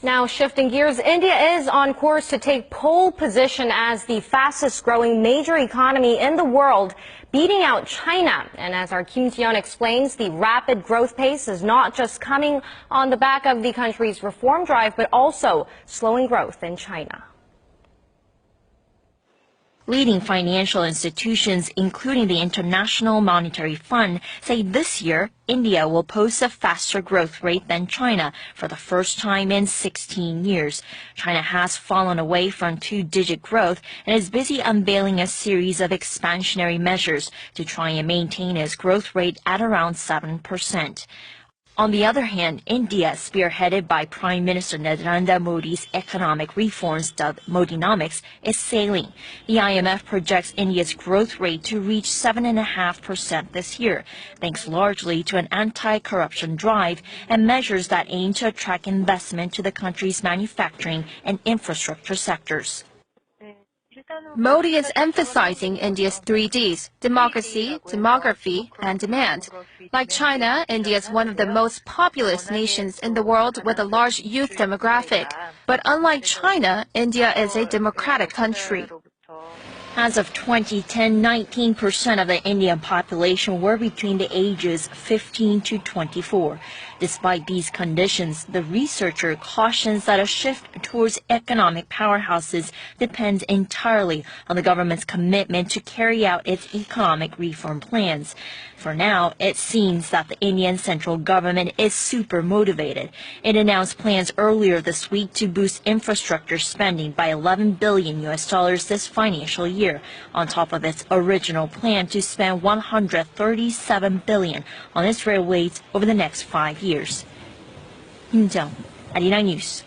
Now, shifting gears, India is on course to take pole position as the fastest growing major economy in the world, beating out China. And as our Kim Ji-yeon explains, the rapid growth pace is not just coming on the back of the country's reform drive, but also slowing growth in China. Leading financial institutions, including the International Monetary Fund, say this year India will post a faster growth rate than China for the first time in 16 years. China has fallen away from two-digit growth and is busy unveiling a series of expansionary measures to try and maintain its growth rate at around 7%. On the other hand, India, spearheaded by Prime Minister Narendra Modi's economic reforms dubbed Modinomics, is sailing. The IMF projects India's growth rate to reach 7.5% this year, thanks largely to an anti-corruption drive and measures that aim to attract investment to the country's manufacturing and infrastructure sectors. Modi is emphasizing India's 3Ds, democracy, demography, and demand. Like China, India is one of the most populous nations in the world with a large youth demographic. But unlike China, India is a democratic country. As of 2010, 19% of the Indian population were between the ages 15 to 24. Despite these conditions, the researcher cautions that a shift towards economic powerhouses depends entirely on the government's commitment to carry out its economic reform plans. For now, it seems that the Indian central government is super motivated. It announced plans earlier this week to boost infrastructure spending by $11 billion this financial year, on top of its original plan to spend $137 billion on its railways over the next 5 years. Kim Ji-yeon, Arirang News.